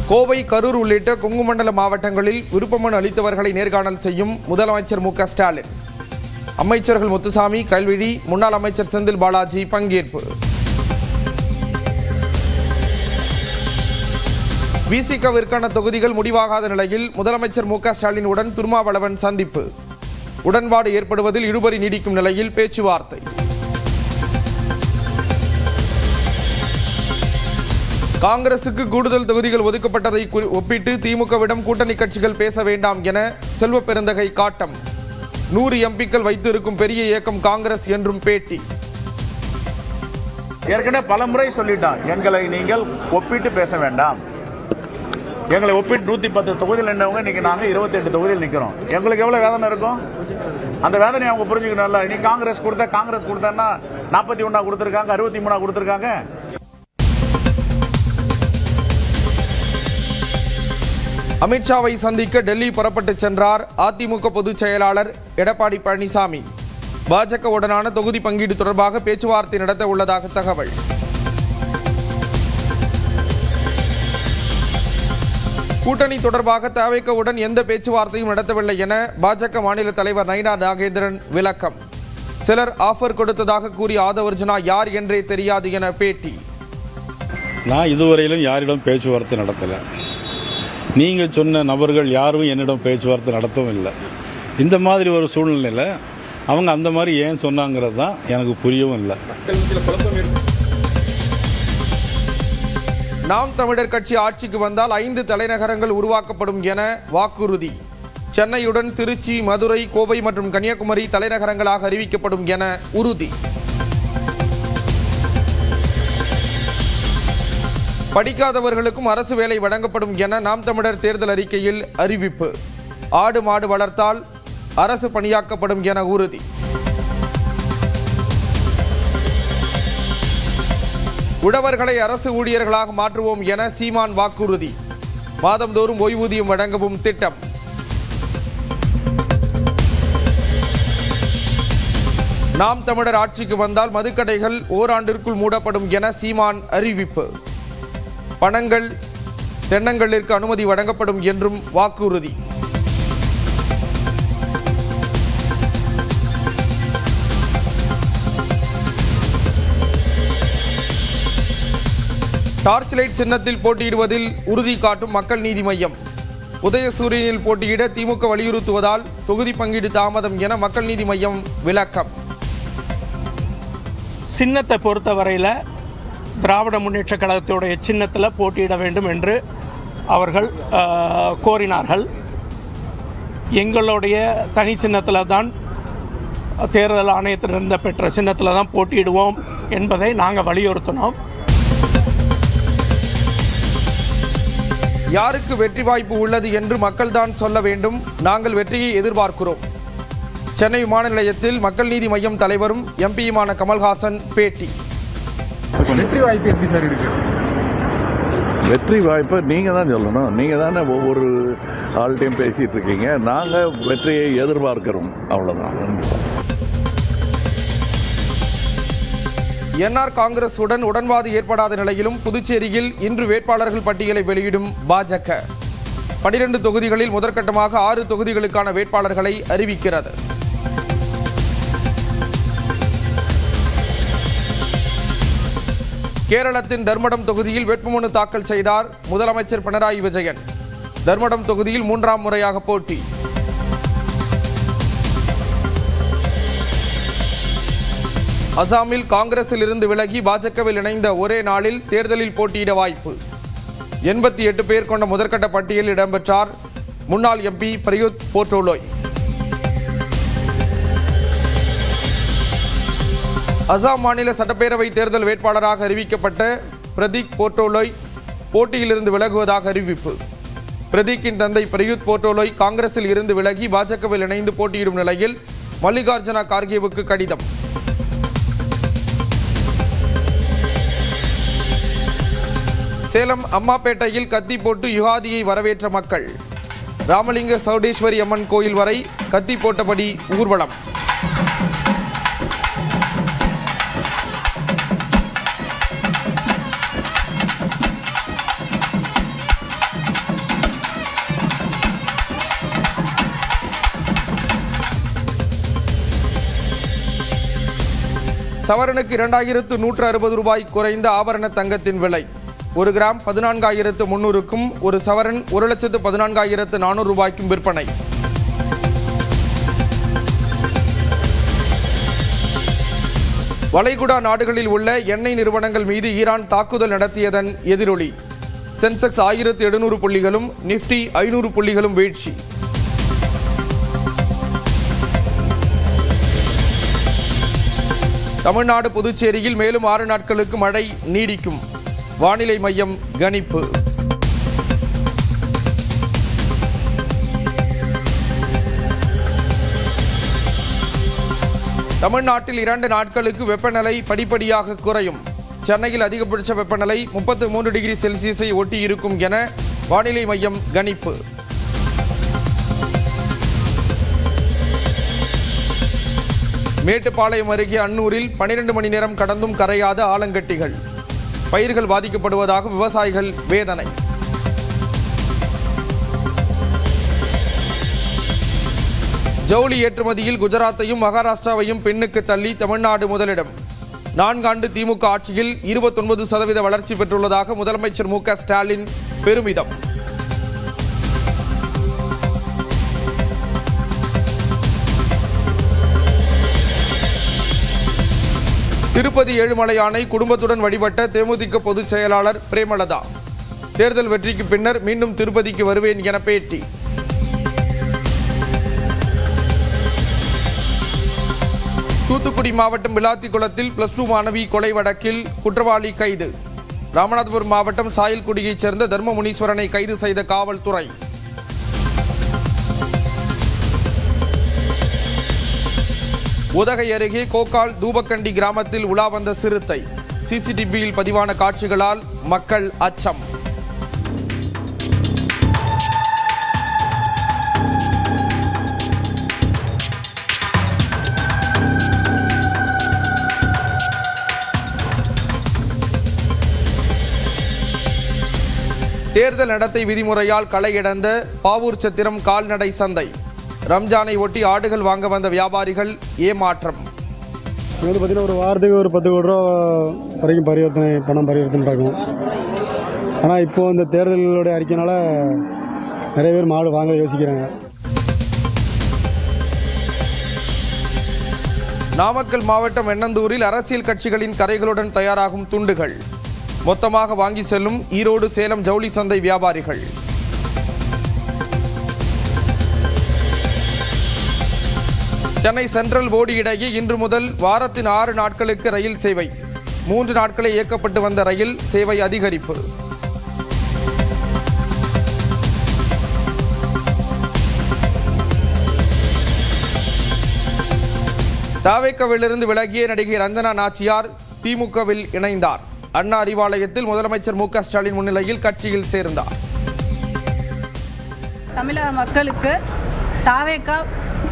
கோவை, கரூர் உள்ளிட்ட கொங்கு மண்டல மாவட்டங்களில் விருப்பமனு அளித்தவர்களை நேர்காணல் செய்யும் முதலமைச்சர் மு.க.ஸ்டாலின். அமைச்சர்கள் முத்துசாமி, கல்விழி, முன்னாள் அமைச்சர் செந்தில் பாலாஜி பங்கேற்பு. விசிகவிற்கான தொகுதிகள் முடிவாகாத நிலையில் முதலமைச்சர் மு.க.ஸ்டாலின் உடன் திருமாவளவன் சந்திப்பு. உடன்பாடு ஏற்படுவதில் இழுபறி நீடிக்கும் நிலையில் பேச்சுவார்த்தை. காங்கிரசுக்கு கூடுதல் தொகுதிகள் ஒதுக்கப்பட்டதை ஒப்பிட்டு திமுகவிடம் கூட்டணி கட்சிகள் பேச வேண்டாம் என செல்வ பெருந்தகை காட்டம். 100 எம்பிக்கள் வைத்து இருக்கும் பெரிய இயக்கம் காங்கிரஸ் என்றும் பேட்டி. ஏற்கனவே பல முறை சொல்லிட்டான், எங்களை நீங்கள் ஒப்பிட்டு பேச வேண்டாம். எங்களை ஒப்பிட்டு 110 தொகுதியில் நின்றவங்க இன்னைக்கு நாங்கள் 28 தொகுதியில் நிற்கிறோம். எங்களுக்கு எவ்வளவு வேதனை இருக்கும்? அந்த வேதனை அவங்க புரிஞ்சுக்கணும்ல. நீ காங்கிரஸ் கொடுத்தா 41 கொடுத்திருக்காங்க, 63 கொடுத்திருக்காங்க. அமித்ஷாவை சந்திக்க டெல்லி புறப்பட்டு சென்றார் அதிமுக பொதுச் செயலாளர் எடப்பாடி பழனிசாமி. பாஜகவுடனான தொகுதி பங்கீடு தொடர்பாக பேச்சுவார்த்தை நடத்த உள்ளதாக தகவல். கூட்டணி தொடர்பாக தவேகவுடன் எந்த பேச்சுவார்த்தையும் நடத்தவில்லை என பாஜக மாநில தலைவர் நயினா நாகேந்திரன் விளக்கம். சிலர் ஆஃபர் கொடுத்ததாக கூறிய ஆதவர்ஜுனா யார் என்றே தெரியாது என பேட்டி. நான் இதுவரையிலும் யாரிடம் பேச்சுவார்த்தை நடத்தலை. நீங்கள் சொன்ன நபர்கள் யாரும் என்னிடம் பேச்சுவார்த்தை நடத்தவும் இல்லை. இந்த மாதிரி ஒரு சூழ்நிலையில் அவங்க அந்த மாதிரி ஏன் சொன்னாங்கிறது தான் எனக்கு புரியவும் இல்லை. நாம் தமிழர் கட்சி ஆட்சிக்கு வந்தால் 5 தலைநகரங்கள் உருவாக்கப்படும் என வாக்குறுதி. சென்னையுடன் திருச்சி, மதுரை, கோவை மற்றும் கன்னியாகுமரி தலைநகரங்களாக அறிவிக்கப்படும் என உறுதி. படிக்காதவர்களுக்கும் அரசு வேலை வழங்கப்படும் என நாம் தமிழர் தேர்தல் அறிக்கையில் அறிவிப்பு. ஆடு மாடு வளர்த்தால் அரசு பணியாக்கப்படும் என உறுதி. உழவர்களை அரசு ஊழியர்களாக மாற்றுவோம் என சீமான் வாக்குறுதி. மாதந்தோறும் ஓய்வூதியம் வழங்கவும் திட்டம். நாம் தமிழர் ஆட்சிக்கு வந்தால் மதுக்கடைகள் ஓராண்டிற்குள் மூடப்படும் என சீமான் அறிவிப்பு. பணங்கள், தென்னங்களிற்கு அனுமதி வழங்கப்படும் என்றும் வாக்குறுதி. டார்ச் லைட் சின்னத்தில் போட்டியிடுவதில் உறுதி காட்டும் மக்கள் நீதி மய்யம். உதயசூரியனில் போட்டியிட திமுக வலியுறுத்துவதால் தொகுதி பங்கீடு தாமதம் என மக்கள் நீதி மய்யம் விளக்கம். சின்னத்தை பொறுத்தவரையில் திராவிட முன்னேற்ற கழகத்துடைய சின்னத்தில் போட்டியிட வேண்டும் என்று அவர்கள் கோரினார்கள். எங்களுடைய தனி சின்னத்தில் தான், தேர்தல் ஆணையத்திலிருந்து பெற்ற சின்னத்தில் தான் போட்டியிடுவோம் என்பதை நாங்கள் வலியுறுத்தினோம். யாருக்கு வெற்றி வாய்ப்பு உள்ளது என்று மக்கள்தான் சொல்ல வேண்டும். நாங்கள் வெற்றியை எதிர்பார்க்கிறோம். சென்னை விமான நிலையத்தில் மக்கள் நீதி மய்யம் தலைவரும் எம்பியுமான கமல்ஹாசன் பேட்டி. வெற்றி வாய்ப்பு எப்படி சார் இருக்கு? வெற்றி வாய்ப்பை நீங்க தான் சொல்லணும். நீங்க தானே ஒவ்வொரு ஆள்கிட்டையும் பேசிட்டு இருக்கீங்க. நாங்க வெற்றியை எதிர்பார்க்கிறோம், அவ்வளவுதான். என்ஆர் காங்கிரசுடன் உடன்பாடு ஏற்படாத நிலையிலும் புதுச்சேரியில் இன்று வேட்பாளர்கள் பட்டியலை வெளியிடும் பாஜக. 12 தொகுதிகளில் முதற்கட்டமாக 6 தொகுதிகளுக்கான வேட்பாளர்களை அறிவிக்கிறது. கேரளத்தின் தர்மடம் தொகுதியில் வேட்புமனு தாக்கல் செய்தார் முதலமைச்சர் பினராயி விஜயன். தர்மடம் தொகுதியில் 3ஆம் முறையாக போட்டி. அசாமில் காங்கிரஸில் இருந்து விலகி பாஜகவில் இணைந்த ஒரே நாளில் தேர்தலில் போட்டியிட வாய்ப்பு. 88 பேர் கொண்ட முதற்கட்ட பட்டியலில் இடம்பெற்றார் முன்னாள் எம்பி பிரயுத் போட்டோலோய். அசாம் மாநில சட்டப்பேரவை தேர்தல் வேட்பாளராக அறிவிக்கப்பட்ட பிரதீக் போட்டோலோய் போட்டியிலிருந்து விலகுவதாக அறிவிப்பு. பிரதீக்கின் தந்தை பிரயுத் போட்டோலோய் காங்கிரஸில் இருந்து விலகி பாஜகவில் இணைந்து போட்டியிடும் நிலையில் மல்லிகார்ஜுன கார்கேவுக்கு கடிதம். சேலம் அம்மாப்பேட்டையில் கத்தி போட்டு யுகாதியை வரவேற்ற மக்கள். ராமலிங்க சௌடேஸ்வரி அம்மன் கோயில் வரை கத்தி போட்டபடி ஊர்வலம். சவரனுக்கு 2160 ரூபாய் குறைந்த ஆபரண தங்கத்தின் விலை. 1 கிராம் 14,300க்கும், 1 சவரன் 1,14,400 ரூபாய்க்கும் விற்பனை. வளைகுடா நாடுகளில் உள்ள எண்ணெய் நிறுவனங்கள் மீது ஈரான் தாக்குதல் நடத்தியதன் எதிரொலி. சென்செக்ஸ் 1700 புள்ளிகளும், நிப்டி 500 புள்ளிகளும் வீழ்ச்சி. தமிழ்நாடு புதுச்சேரியில் மேலும் 6 நாட்களுக்கு மழை நீடிக்கும். வானிலை மையம் கணிப்பு. தமிழ்நாட்டில் 2 நாட்களுக்கு வெப்பநிலை படிப்படியாக குறையும். சென்னையில் அதிகபட்ச வெப்பநிலை 33 டிகிரி செல்சியஸை ஒட்டி இருக்கும் என வானிலை மையம் கணிப்பு. மேட்டுப்பாளையம் அருகே அன்னூரில் 12 மணி நேரம் கடந்தும் கரையாத ஆலங்கட்டிகள். பயிர்கள் பாதிக்கப்படுவதாக விவசாயிகள் வேதனை. ஜவுளி ஏற்றுமதியில் குஜராத்தையும் மகாராஷ்டிராவையும் பின்னுக்கு தள்ளி தமிழ்நாடு முதலிடம். 4 ஆண்டு திமுக ஆட்சியில் 29% வளர்ச்சி பெற்றுள்ளதாக முதலமைச்சர் மு.க. ஸ்டாலின் பெருமிதம். திருப்பதி ஏழுமலையானை குடும்பத்துடன் வழிபட்ட தேமுதிக பொதுச் செயலாளர் பிரேமலதா. தேர்தல் வெற்றிக்கு பின்னர் மீண்டும் திருப்பதிக்கு வருவேன் என பேட்டி. தூத்துக்குடி மாவட்டம் விளாத்திக்குளத்தில் +2 மாணவி கொலை வழக்கில் குற்றவாளி கைது. ராமநாதபுரம் மாவட்டம் சாயல்குடியைச் சேர்ந்த தர்மமுனீஸ்வரனை கைது செய்த காவல்துறை. உதகை அருகே கோக்கால் தூபக்கண்டி கிராமத்தில் உலா வந்த சிறுத்தை. சிசிடிவியில் பதிவான காட்சிகளால் மக்கள் அச்சம். தேர்தல் நடத்தை விதிமுறையால் களை இழந்த பாவூர் சத்திரம் கால்நடை சந்தை. ரம்ஜானை ஒட்டி ஆடுகள் வாங்க வந்த வியாபாரிகள் ஏமாற்றம். பார்த்தீங்கன்னா ஒரு வாரத்துக்கு ஒரு 10 கோடி ரூபா வரைக்கும் பணம் பரிவர்த்தனை நடக்கும். ஆனால் இப்போ இந்த தேர்தல்களுடைய அறிக்கையினால நிறைய பேர் மாடு வாங்க யோசிக்கிறாங்க. நாமக்கல் மாவட்டம் வெண்ணந்தூரில் அரசியல் கட்சிகளின் கரைகளுடன் தயாராகும் துண்டுகள். மொத்தமாக வாங்கி செல்லும் ஈரோடு சேலம் ஜவுளி சந்தை வியாபாரிகள். சென்னை சென்ட்ரல் போடி இடையே இன்று முதல் வாரத்தின் 6 நாட்களுக்கு ரயில் சேவை. 3 நாட்களே இயக்கப்பட்டு வந்த ரயில் சேவை அதிகரிப்பு. தவேகாவிலிருந்து விலகிய நடிகை ரஞ்சனா நாச்சியார் திமுகவில் இணைந்தார். அண்ணா அறிவாலயத்தில் முதலமைச்சர் மு.க. ஸ்டாலின் முன்னிலையில் கட்சியில் சேர்ந்தார். தமிழக மக்களுக்கு தவேகா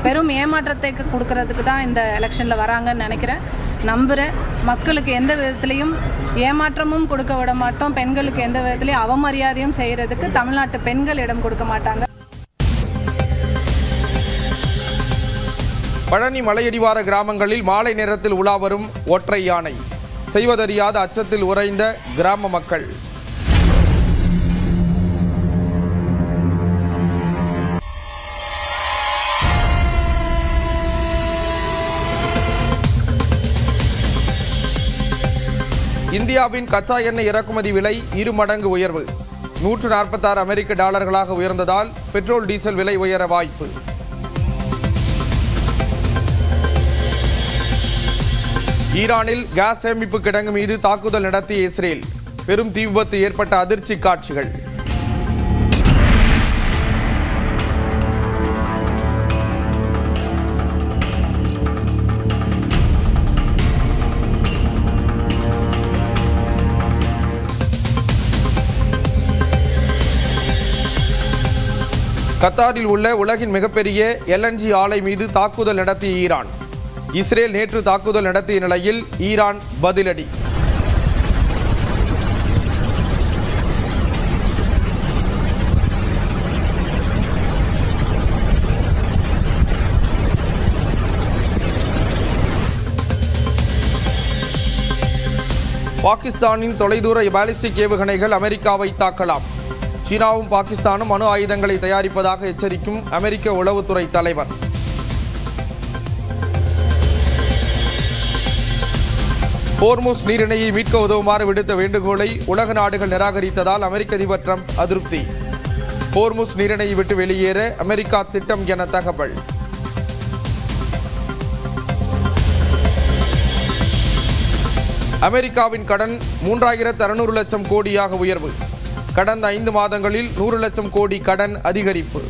பெரும் ஏமாற்றத்தை கொடுக்கறதுக்கு தான் இந்த எலெக்ஷனில் வராங்கன்னு நினைக்கிறேன், நம்புகிறேன். மக்களுக்கு எந்த விதத்திலையும் ஏமாற்றமும் கொடுக்க விட மாட்டோம். பெண்களுக்கு எந்த விதத்திலையும் அவமரியாதையும் செய்கிறதுக்கு தமிழ்நாட்டு பெண்கள் இடம் கொடுக்க மாட்டாங்க. பழனி மலையடிவார கிராமங்களில் மாலை நேரத்தில் உலா வரும் ஒற்றை யானை. செய்வதறியாத அச்சத்தில் உறைந்த கிராம மக்கள். இந்தியாவின் கச்சா எண்ணெய் இறக்குமதி விலை 2 மடங்கு உயர்வு. 146 அமெரிக்க டாலர்களாக உயர்ந்ததால் பெட்ரோல் டீசல் விலை உயர வாய்ப்பு. ஈரானில் கேஸ் சேமிப்பு கிடங்கு மீது தாக்குதல் நடத்திய இஸ்ரேல். பெரும் தீ விபத்து ஏற்பட்ட அதிர்ச்சி காட்சிகள். கத்தாரில் உள்ள உலகின் மிகப்பெரிய LNG ஆலை மீது தாக்குதல் நடத்திய ஈரான். இஸ்ரேல் நேற்று தாக்குதல் நடத்திய நிலையில் ஈரான் பதிலடி. பாகிஸ்தானின் தொலைதூர பாலிஸ்டிக் ஏவுகணைகள் அமெரிக்காவை தாக்கலாம். சீனாவும் பாகிஸ்தானும் அணு ஆயுதங்களை தயாரிப்பதாக எச்சரிக்கும் அமெரிக்க உளவுத்துறை தலைவர். ஹோர்முஸ் நீரிணையை மீட்க உதவுமாறு விடுத்த வேண்டுகோளை உலக நாடுகள் நிராகரித்ததால் அமெரிக்க அதிபர் ட்ரம்ப் அதிருப்தி. ஹோர்முஸ் நீரிணையை விட்டு வெளியேற அமெரிக்கா திட்டம் என தகவல். அமெரிக்காவின் கடன் 3600 லட்சம் கோடியாக உயர்வு. கடந்த 5 மாதங்களில் 100 லட்சம் கோடி கடன் அதிகரிப்பு.